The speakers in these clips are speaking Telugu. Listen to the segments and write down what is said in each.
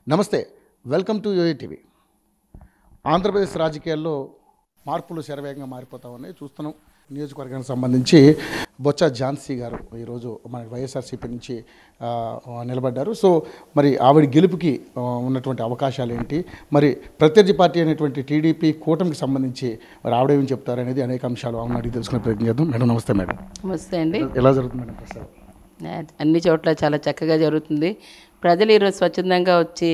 నమస్తే, welcome to UA TV. Andhra Pradesh రాజకీయాల్లో మార్పులు శరవేగంగా మారిపోతా ఉన్నాయి. చూస్తున్నాం. నియోజకవర్గానికి సంబంధించి బొత్స ఝాన్సీ గారు ఈరోజు మన వైఎస్ఆర్సీపీ నుంచి నిలబడ్డారు. సో మరి ఆవిడ గెలుపుకి ఉన్నటువంటి అవకాశాలు ఏంటి, మరి ప్రత్యర్థి పార్టీ అనేటువంటి టీడీపీ కూటమికి సంబంధించి మరి ఆవిడేమని చెప్తారు అనేది అనేక అంశాలు ఆమెను అడిగి తెలుసుకునే ప్రయత్నం చేద్దాం. మేడం నమస్తే. మేడం నమస్తే అండి. ఎలా జరుగుతుంది మేడం ప్రసాద్? అన్ని చోట్ల చాలా చక్కగా జరుగుతుంది. ప్రజలు ఈరోజు స్వచ్ఛందంగా వచ్చి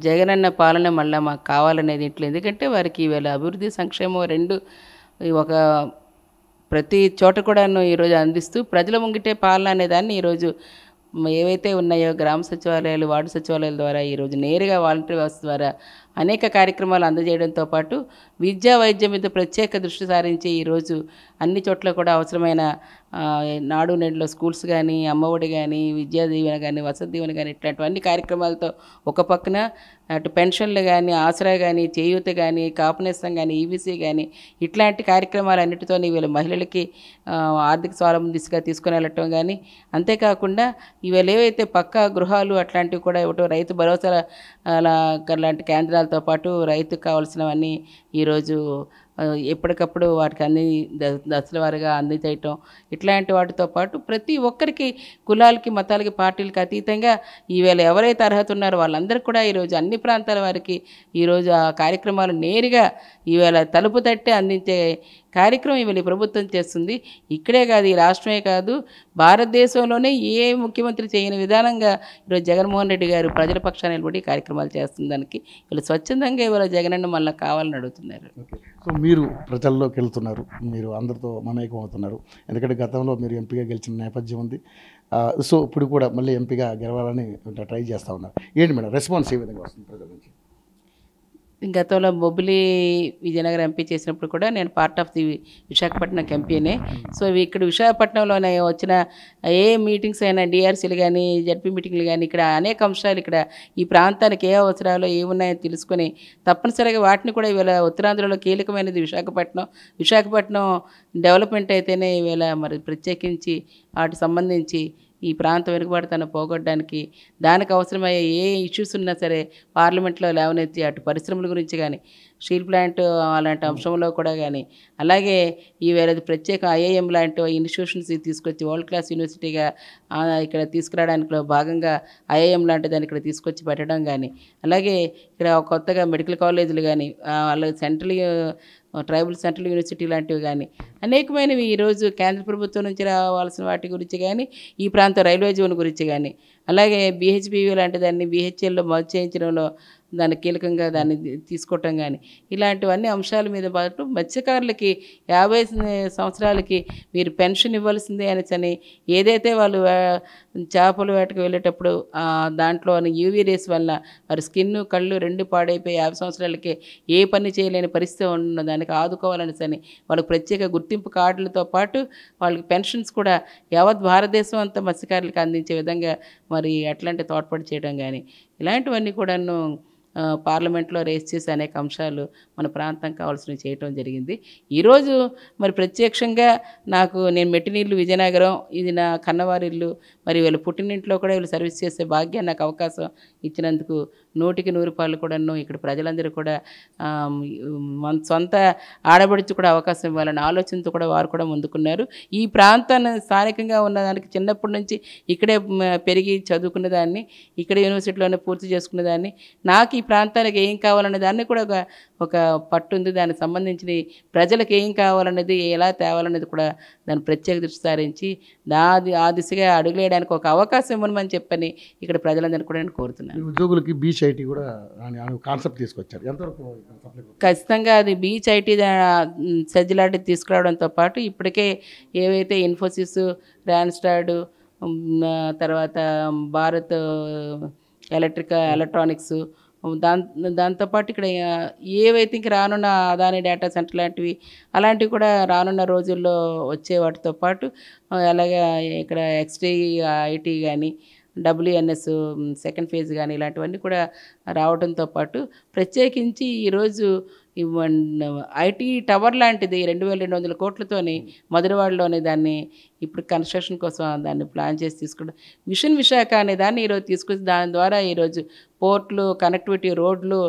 జగనన్న పాలన మళ్ళీ మాకు కావాలనేది ఇంట్లో, ఎందుకంటే వారికి ఈవేళ అభివృద్ధి సంక్షేమం రెండు ఒక ప్రతి చోట కూడాను ఈరోజు అందిస్తూ ప్రజల ముంగిటే పాలన అనేదాన్ని ఈరోజు ఏవైతే ఉన్నాయో గ్రామ సచివాలయాలు, వార్డు సచివాలయాల ద్వారా ఈరోజు నేరుగా వాలంటరీ వ్యవస్థ ద్వారా అనేక కార్యక్రమాలు అందజేయడంతో పాటు విద్యా వైద్యం మీద ప్రత్యేక దృష్టి సారించి ఈరోజు అన్ని చోట్ల కూడా అవసరమైన నాడు నేడులో స్కూల్స్ కానీ, అమ్మఒడి కానీ, విద్యా దీవెన కానీ, వసతి దీవెన కానీ ఇట్లాంటివన్నీ కార్యక్రమాలతో ఒక పక్కన అటు పెన్షన్లు కానీ, ఆసరా కానీ, చేయూత కానీ, కాపునేస్తం కానీ, ఈబీసీ కానీ ఇట్లాంటి కార్యక్రమాలన్నిటితో వీళ్ళ మహిళలకి ఆర్థిక స్వావలంబన దిశగా తీసుకుని వెళ్ళటం కానీ, అంతేకాకుండా ఇవాళ ఏవైతే పక్కా గృహాలు అట్లాంటివి కూడా ఇవ్వటం, రైతు భరోసా లాంటి కేంద్రాలతో పాటు రైతుకు కావాల్సినవన్నీ ఈరోజు ఎప్పటికప్పుడు వాటికి అన్ని దశల వారీగా అందజేయటం, ఇట్లాంటి వాటితో పాటు ప్రతి ఒక్కరికి కులాలకి, మతాలకి, పార్టీలకి అతీతంగా ఈవేళ ఎవరైతే అర్హత ఉన్నారో వాళ్ళందరికీ కూడా ఈరోజు అన్ని ప్రాంతాల వారికి ఈరోజు ఆ కార్యక్రమాలు నేరుగా ఈవేళ తలుపు తట్టి అందించే కార్యక్రమం ఇవాళ ప్రభుత్వం చేస్తుంది. ఇక్కడే కాదు, ఈ రాష్ట్రమే కాదు, భారతదేశంలోనే ఏ ముఖ్యమంత్రి చేయని విధానంగా ఈరోజు జగన్మోహన్ రెడ్డి గారు ప్రజల పక్షాన్ని నిలబడి కార్యక్రమాలు చేస్తుంది. దానికి వీళ్ళు స్వచ్ఛందంగా ఇవాళ జగనన్న మళ్ళీ కావాలని అడుగుతున్నారు. సో మీరు ప్రజల్లోకి వెళ్తున్నారు, మీరు అందరితో మమేకం అవుతున్నారు. ఎందుకంటే గతంలో మీరు ఎంపీగా గెలిచిన నేపథ్యం ఉంది. సో ఇప్పుడు కూడా మళ్ళీ ఎంపీగా గెలవాలని ట్రై చేస్తూ ఉన్నారు. ఏంటి మేడం రెస్పాన్స్ ఏ విధంగా వస్తుంది ప్రజల నుంచి? గతంలో బొబ్బిలి విజయనగరం ఎంపీ చేసినప్పుడు కూడా నేను పార్ట్ ఆఫ్ ది విశాఖపట్నం ఎంపీనే. సో ఇక్కడ విశాఖపట్నంలోనే వచ్చిన ఏ మీటింగ్స్ అయినా, డిఆర్సీలు కానీ, జడ్పీ మీటింగ్లు కానీ, ఇక్కడ అనేక అంశాలు ఇక్కడ ఈ ప్రాంతానికి ఏ అవసరాలు ఏమున్నాయో తెలుసుకొని తప్పనిసరిగా వాటిని కూడా ఇవాళ ఉత్తరాంధ్రలో కీలకమైనది విశాఖపట్నం డెవలప్మెంట్ అయితేనే ఇవాళ మరి ప్రత్యేకించి వాటికి సంబంధించి ఈ ప్రాంతం వెనుకబడతాను పోగొట్టడానికి దానికి అవసరమయ్యే ఏ ఇష్యూస్ ఉన్నా సరే పార్లమెంట్లో లేవనెత్తి అటు పరిశ్రమల గురించి కానీ, స్టీల్ ప్లాంట్ అలాంటి అంశంలో కూడా కానీ, అలాగే ఈవేళ ప్రత్యేక ఐఐఎం లాంటి ఇన్స్టిట్యూషన్స్ తీసుకొచ్చి వరల్డ్ క్లాస్ యూనివర్సిటీగా ఇక్కడ తీసుకురావడానికి భాగంగా ఐఐఎం లాంటి దాన్ని ఇక్కడ తీసుకొచ్చి పెట్టడం కానీ, అలాగే ఇక్కడ కొత్తగా మెడికల్ కాలేజీలు కానీ, అలాగే ట్రైబల్ సెంట్రల్ యూనివర్సిటీ లాంటివి కానీ అనేకమైనవి ఈరోజు కేంద్ర ప్రభుత్వం నుంచి రావాల్సిన వాటి గురించి కానీ, ఈ ప్రాంత రైల్వే జోన్ గురించి కానీ, అలాగే బీహెచ్బీవీ లాంటి దాన్ని బీహెచ్ఎల్లో మర్జ్ చేయించడంలో దాన్ని కీలకంగా దాన్ని తీసుకోవటం కానీ, ఇలాంటివన్నీ అంశాల మీద పాటు మత్స్యకారులకి 50 సంవత్సరాలకి మీరు పెన్షన్ ఇవ్వాల్సిందే అని ఏదైతే వాళ్ళు చేపల వేటకు వెళ్ళేటప్పుడు దాంట్లో యూవీ రేస్ వల్ల వారి స్కిన్, కళ్ళు రెండు పాడైపోయి 50 సంవత్సరాలకి ఏ పని చేయలేని పరిస్థితి ఉన్న దానికి ఆదుకోవాలని వాళ్ళకి ప్రత్యేక గుర్తింపు కార్డులతో పాటు వాళ్ళకి పెన్షన్స్ కూడా యావత్ భారతదేశం అంతా మత్స్యకారులకు అందించే విధంగా మరి అట్లాంటి తోడ్పాటు చేయడం కానీ, ఇలాంటివన్నీ కూడాను పార్లమెంట్లో రేస్ చేసే అనేక అంశాలు మన ప్రాంతం కావాల్సినవి చేయటం జరిగింది. ఈరోజు మరి ప్రత్యక్షంగా నేను మెట్టినీళ్ళు విజయనగరం, ఇది నా కన్నవారిల్లు, మరి వీళ్ళు పుట్టినింట్లో కూడా వీళ్ళు సర్వీస్ చేసే భాగ్యం నాకు అవకాశం ఇచ్చినందుకు 100కి 100 రూపాయలు కూడాను ఇక్కడ ప్రజలందరూ కూడా మన సొంత ఆడబడిచి కూడా అవకాశం ఇవ్వాలన్న ఆలోచనతో కూడా వారు కూడా ముందుకున్నారు. ఈ ప్రాంతాన్ని స్థానికంగా ఉన్నదానికి చిన్నప్పటి నుంచి ఇక్కడే పెరిగి చదువుకున్న దాన్ని, ఇక్కడ యూనివర్సిటీలోనే పూర్తి చేసుకున్న దాన్ని, నాకు ఈ ప్రాంతానికి ఏం కావాలనే దాన్ని కూడా ఒక పట్టు ఉంది. దానికి సంబంధించిన ప్రజలకు ఏం కావాలనేది, ఎలా తేవాలనేది కూడా దాన్ని ప్రత్యేక దృష్టి సారించి ఆ దిశగా అడుగులేయడానికి ఒక అవకాశం ఇవ్వమని చెప్పని ఇక్కడ ప్రజలందరినీ కూడా నేను కోరుతున్నాను. ఉద్యోగులకి బీచ్ ఐటీ కూడా కాన్సెప్ట్ తీసుకొచ్చారు. ఎంతవరకు ఖచ్చితంగా అది బీచ్ ఐటీ సజ్జలాంటిది తీసుకురావడంతో పాటు ఇప్పటికే ఏవైతే ఇన్ఫోసిస్, ర్యాన్స్టాడ్, తర్వాత భారత్ ఎలక్ట్రానిక్స్, దాంతోపాటు ఇక్కడ ఏవైతే ఇంక రానున్న అదాని డేటా సెంటర్ అలాంటివి కూడా రానున్న రోజుల్లో వచ్చే వాటితో పాటు, అలాగే ఇక్కడ ఎక్స్టీ ఐటీ కానీ, WNS సెకండ్ ఫేజ్ కానీ ఇలాంటివన్నీ కూడా రావడంతో పాటు ప్రత్యేకించి ఈరోజు ఐటీ టవర్ లాంటిది 2200 కోట్లతోని మధురవాడలోని దాన్ని ఇప్పుడు కన్స్ట్రక్షన్ కోసం దాన్ని ప్లాన్ చేసి తీసుకోవడం, మిషన్ విశాఖ అనే దాన్ని ఈరోజు తీసుకొచ్చి దాని ద్వారా ఈరోజు పోర్ట్లు, కనెక్టివిటీ, రోడ్లు,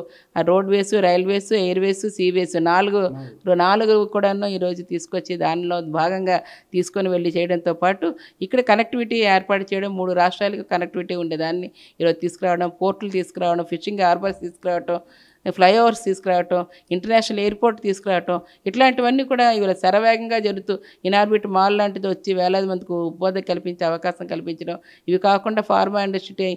రోడ్వేస్, రైల్వేస్, ఎయిర్వేస్, సీవేస్ నాలుగు కూడాను ఈరోజు తీసుకొచ్చి దానిలో భాగంగా తీసుకొని వెళ్ళి చేయడంతో పాటు ఇక్కడ కనెక్టివిటీ ఏర్పాటు చేయడం, 3 రాష్ట్రాలకు కనెక్టివిటీ ఉండేదాన్ని ఈరోజు తీసుకురావడం, పోర్టులు తీసుకురావడం, ఫిషింగ్ హార్బర్స్ తీసుకురావడం, ఫ్లైఓవర్స్ తీసుకురావటం, ఇంటర్నేషనల్ ఎయిర్పోర్ట్ తీసుకురావటం, ఇట్లాంటివన్నీ కూడా ఇవాళ శరవేగంగా జరుగుతూ ఇనార్బిట్ మాల్ లాంటిది వచ్చి వేలాది మందికి ఉపాధి కల్పించే అవకాశం కల్పించడం, ఇవి కాకుండా ఫార్మా ఇండస్ట్రీ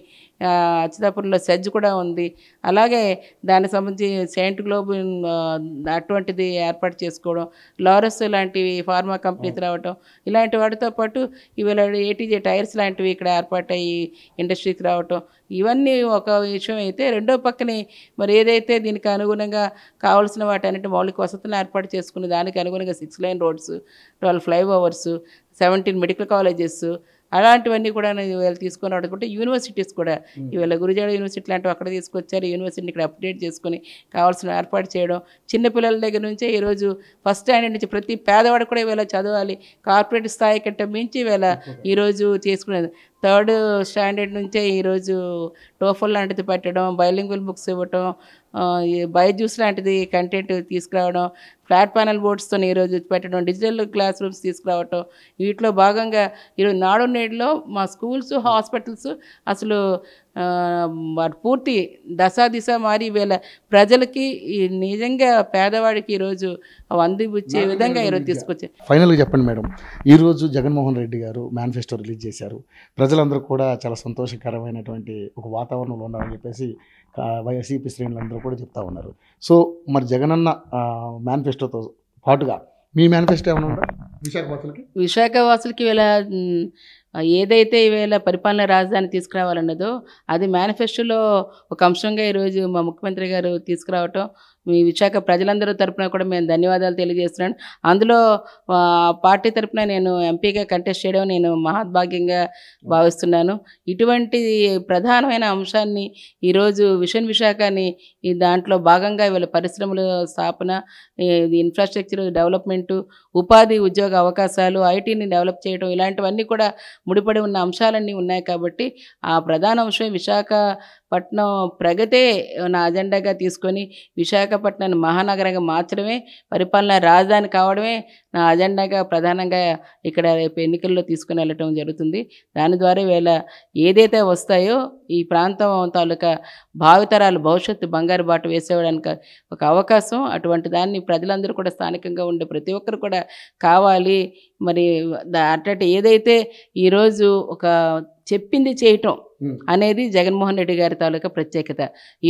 అచ్యుతాపురంలో సెజ్ కూడా ఉంది. అలాగే దానికి సంబంధించి సెయింట్ గ్లోబ్ అటువంటిది ఏర్పాటు చేసుకోవడం, లారస్ లాంటివి ఫార్మా కంపెనీస్ రావటం, ఇలాంటి వాటితో పాటు ఇవాళ ఏటీజే టైర్స్ లాంటివి ఇక్కడ ఏర్పాటయ్యి ఇండస్ట్రీకి రావటం, ఇవన్నీ ఒక విషయం అయితే, రెండో పక్కనే మరి ఏదైతే దీనికి అనుగుణంగా కావాల్సిన వాటన్నిటి మౌలిక వసతులను ఏర్పాటు చేసుకుని దానికి అనుగుణంగా 6 line roads, 12 flyovers, 17 medical colleges, అలాంటివన్నీ కూడా వీళ్ళు తీసుకొని రావడం, యూనివర్సిటీస్ కూడా ఇవాళ గురుజాడ యూనివర్సిటీ లాంటివి అక్కడ తీసుకొచ్చారు, యూనివర్సిటీని ఇక్కడ అప్డేట్ చేసుకొని కావాల్సిన ఏర్పాటు చేయడం, చిన్నపిల్లల దగ్గర నుంచే ఈరోజు ఫస్ట్ స్టాండర్డ్ నుంచి ప్రతి పేదవాడు కూడా ఇవాళ చదవాలి, కార్పొరేట్ స్థాయి కంటే మించి ఇవాళ ఈరోజు చేసుకునేది 3rd స్టాండర్డ్ నుంచే ఈరోజు టోఫల్ లాంటిది పెట్టడం, బైలింగ్వల్ బుక్స్ ఇవ్వటం, బైజూస్ లాంటిది కంటెంట్ తీసుకురావడం, ఫ్లాట్ ప్యానల్ బోర్డ్స్తో ఈరోజు పెట్టడం, డిజిటల్ క్లాస్ రూమ్స్ తీసుకురావటం, వీటిలో భాగంగా ఈరోజు నాడు నేడులో మా స్కూల్స్, హాస్పిటల్స్ అసలు పూర్తి దిశ మారి వీళ్ళ ప్రజలకి నిజంగా పేదవాడికి ఈరోజు అందిపుచ్చే విధంగా ఈరోజు తీసుకొచ్చారు. ఫైనల్గా చెప్పండి మేడం, ఈరోజు జగన్మోహన్ రెడ్డి గారు మేనిఫెస్టో రిలీజ్ చేశారు, ప్రజలందరూ కూడా చాలా సంతోషకరమైనటువంటి ఒక వాతావరణంలో ఉన్నారని చెప్పేసి వైఎస్సీపీ శ్రేణులందరూ కూడా చెప్తా ఉన్నారు. సో మరి జగనన్న మేనిఫెస్టోతో పాటుగా మీ మేనిఫెస్టో ఏమైనా ఉందా విశాఖ వాసులకి ఇలా ఏదైతే ఈవేళ పరిపాలన రాజధాని తీసుకురావాలన్నదో అది మేనిఫెస్టోలో ఒక అంశంగా ఈరోజు మా ముఖ్యమంత్రి గారు తీసుకురావటం, మీ విశాఖ ప్రజలందరూ తరపున కూడా మేము ధన్యవాదాలు తెలియజేస్తున్నాను. అందులో పార్టీ తరపున నేను ఎంపీగా కంటెస్ట్ చేయడం నేను మహద్భాగ్యంగా భావిస్తున్నాను. ఇటువంటి ప్రధానమైన అంశాన్ని ఈరోజు విషన్ విశాఖని ఈ దాంట్లో భాగంగా ఇవాళ పరిశ్రమల స్థాపన, ఇన్ఫ్రాస్ట్రక్చర్ డెవలప్మెంటు, ఉపాధి ఉద్యోగ అవకాశాలు, ఐటీని డెవలప్ చేయడం, ఇలాంటివన్నీ కూడా ముడిపడి ఉన్న అంశాలన్నీ ఉన్నాయి. కాబట్టి ఆ ప్రధాన అంశం విశాఖపట్నం ప్రగతే నా అజెండాగా తీసుకొని విశాఖపట్నాన్ని మహానగరంగా మార్చడమే, పరిపాలన రాజధాని కావడమే నా అజెండాగా ప్రధానంగా ఇక్కడ రేపు ఎన్నికల్లో తీసుకుని వెళ్ళటం జరుగుతుంది. దాని ద్వారా వీళ్ళ ఏదైతే వస్తాయో ఈ ప్రాంతం తాలూకా భావితరాలు భవిష్యత్తు బంగారు బాట వేసేయడానికి ఒక అవకాశం, అటువంటి దాన్ని ప్రజలందరూ కూడా స్థానికంగా ఉండే ప్రతి ఒక్కరు కూడా కావాలి. మరి అట్లాంటి ఏదైతే ఈరోజు ఒక చెప్పింది చేయటం అనేది జగన్మోహన్ రెడ్డి గారి తాలూకా ప్రత్యేకత.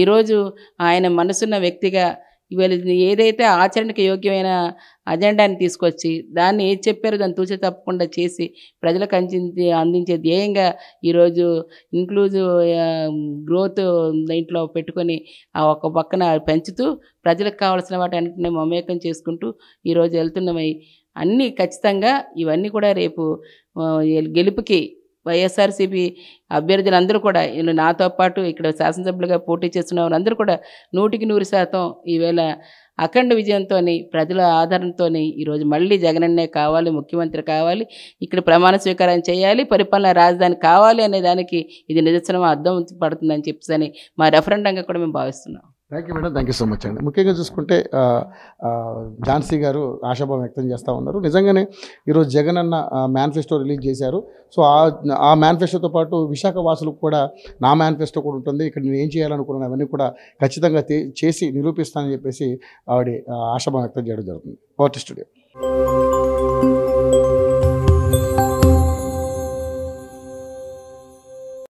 ఈరోజు ఆయన మనసున్న వ్యక్తిగా ఇవాళ ఏదైతే ఆచరణకు యోగ్యమైన అజెండాని తీసుకొచ్చి దాన్ని ఏది చెప్పారో దాన్ని తూచే తప్పకుండా చేసి ప్రజలకు అందించే ధ్యేయంగా ఈరోజు ఇంక్లూజివ్ గ్రోత్ దీంట్లో పెట్టుకొని ఆ ఒక పక్కన పెంచుతూ ప్రజలకు కావాల్సిన వాటి అన్నింటినీ మమేకం చేసుకుంటూ ఈరోజు వెళ్తున్నవి అన్నీ ఖచ్చితంగా ఇవన్నీ కూడా రేపు గెలుపుకి వైఎస్ఆర్సీపీ అభ్యర్థులందరూ కూడా నాతో పాటు ఇక్కడ శాసనసభ్యులుగా పోటీ చేస్తున్న వారందరూ కూడా 100% ఈవేళ అఖండ విజయంతో ప్రజల ఆదరణతో ఈరోజు మళ్ళీ జగనన్నే కావాలి, ముఖ్యమంత్రి కావాలి, ఇక్కడ ప్రమాణ స్వీకారం చేయాలి, పరిపాలన రాజధాని కావాలి అనే దానికి ఇది నిదర్శనం అర్థం పడుతుందని చెప్పేసి మా రెఫరెండంగా కూడా మేము భావిస్తున్నాం. Thank you madam, thank you so much అండి. ముఖ్యంగా చూసుకుంటే ఝాన్సీ గారు ఆశాభావం వ్యక్తం చేస్తూ ఉన్నారు. నిజంగానే ఈరోజు జగన్ అన్న మేనిఫెస్టో రిలీజ్ చేశారు. సో ఆ మేనిఫెస్టోతో పాటు విశాఖ వాసులకు కూడా నా మేనిఫెస్టో కూడా ఉంటుంది, ఇక్కడ నేను ఏం చేయాలనుకున్నాను అవన్నీ కూడా ఖచ్చితంగా చేసి నిరూపిస్తానని చెప్పేసి ఆవిడ ఆశాభావం వ్యక్తం చేయడం జరుగుతుంది. Power studio.